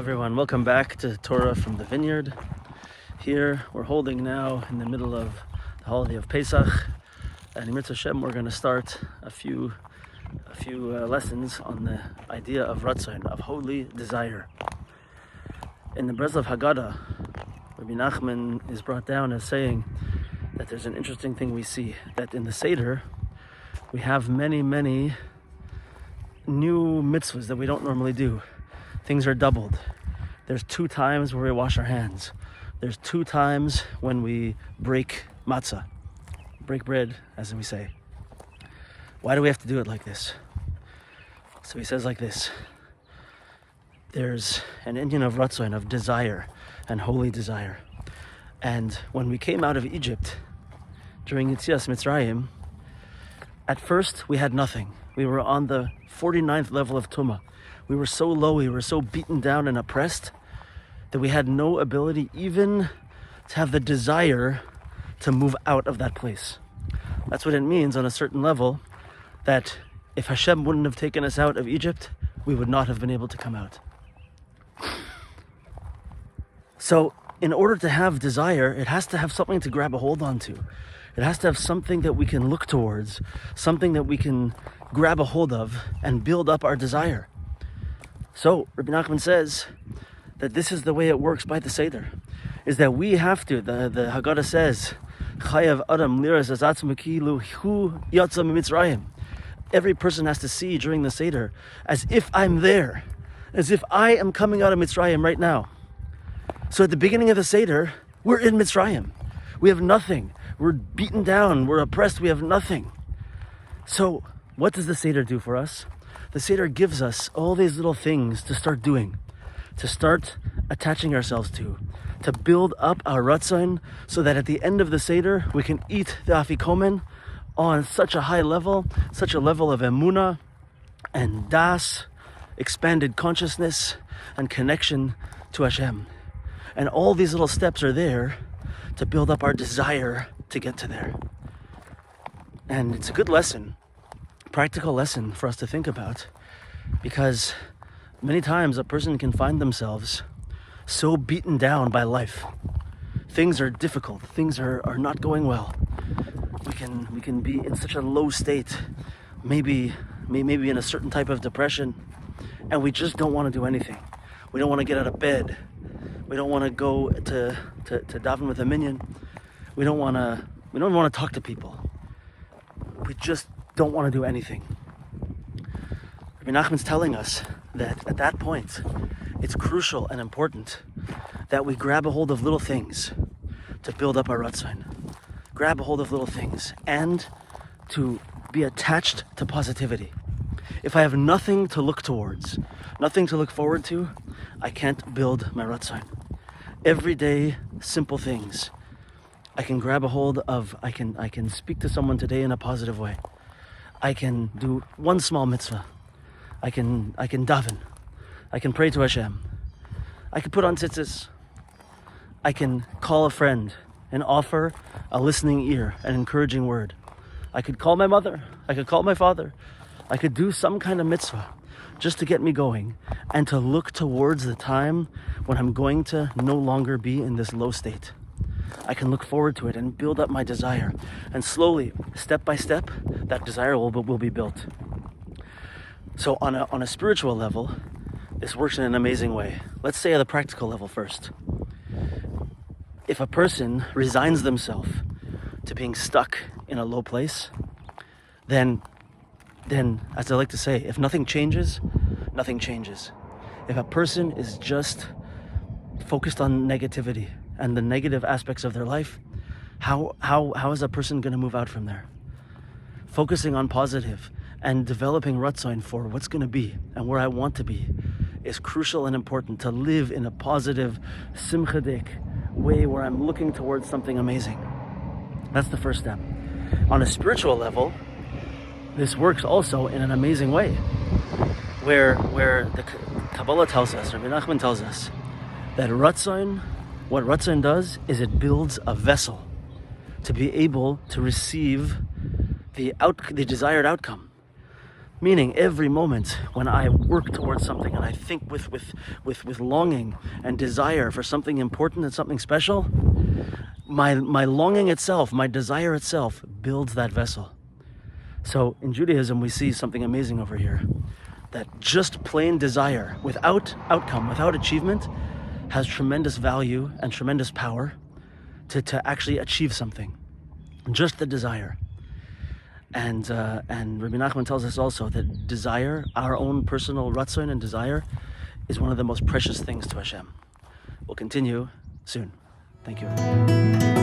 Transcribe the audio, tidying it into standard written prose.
Everyone, welcome back to Torah from the Vineyard. Here we're holding now in the middle of the holiday of Pesach, and in Mitzvah Hashem we're going to start a few lessons on the idea of Ratzon, of holy desire. In the Breslov Haggadah, Rabbi Nachman is brought down as saying that there's an interesting thing we see, that in the Seder we have many new mitzvahs that we don't normally do. Things are doubled. There's 2 times where we wash our hands. There's 2 times when we break matzah, break bread, as we say. Why do we have to do it like this? So he says like this: there's an Indian of Ratzon, of desire and holy desire. And when we came out of Egypt during Yetzias Mitzrayim, at first we had nothing. We were on the 49th level of Tumah. We were so low, we were so beaten down and oppressed that we had no ability even to have the desire to move out of that place. That's what it means on a certain level, that if Hashem wouldn't have taken us out of Egypt, we would not have been able to come out. So in order to have desire, it has to have something to grab a hold onto. It has to have something that we can look towards, something that we can grab a hold of and build up our desire. So Rabbi Nachman says that this is the way it works by the Seder, is that we have to, the Haggadah says, Chayav Adam liras azatzmo kilu hu yatsa miMitzrayim. Every person has to see during the Seder as if I'm there, as if I am coming out of Mitzrayim right now. So at the beginning of the Seder, we're in Mitzrayim. We have nothing. We're beaten down. We're oppressed. We have nothing. So what does the Seder do for us? The Seder gives us all these little things to start doing, to start attaching ourselves to build up our Ratzon, so that at the end of the Seder, we can eat the Afikomen on such a high level, such a level of Emunah and Das, expanded consciousness and connection to Hashem. And all these little steps are there to build up our desire to get to there. And it's a good lesson, practical lesson for us to think about, because many times a person can find themselves so beaten down by life. Things are difficult, things are not going well. We can be in such a low state, maybe in a certain type of depression, and we just don't want to do anything. We don't want to get out of bed. We don't want to go to daven with a minyan. We don't want to talk to people. We just don't want to do anything. Rabbi Nachman's telling us that at that point, it's crucial and important that we grab a hold of little things to build up our Ratzon. Grab a hold of little things and to be attached to positivity. If I have nothing to look towards, nothing to look forward to, I can't build my Ratzon. Everyday simple things I can grab a hold of. I can speak to someone today in a positive way. I can do one small mitzvah. I can daven. I can pray to Hashem. I can put on tzitzis. I can call a friend and offer a listening ear, an encouraging word. I could call my mother. I could call my father. I could do some kind of mitzvah just to get me going and to look towards the time when I'm going to no longer be in this low state. I can look forward to it and build up my desire. And slowly, step by step, that desire will be built. So on a spiritual level, this works in an amazing way. Let's say at a practical level first. If a person resigns themselves to being stuck in a low place, then, as I like to say, if nothing changes, nothing changes. If a person is just focused on negativity and the negative aspects of their life, how is a person going to move out from there? Focusing on positive and developing Ratzon for what's going to be and where I want to be is crucial and important, to live in a positive, simchadik way where I'm looking towards something amazing. That's the first step. On a spiritual level, this works also in an amazing way, where the Kabbalah tells us, Rabbi Nachman tells us, that Ratzon, what Ratzon does is it builds a vessel to be able to receive the desired outcome. Meaning every moment when I work towards something and I think with longing and desire for something important and something special, my longing itself, my desire itself builds that vessel. So in Judaism, we see something amazing over here, that just plain desire without outcome, without achievement, has tremendous value and tremendous power to actually achieve something. Just the desire. And Rabbi Nachman tells us also that desire, our own personal ratzon and desire, is one of the most precious things to Hashem. We'll continue soon. Thank you.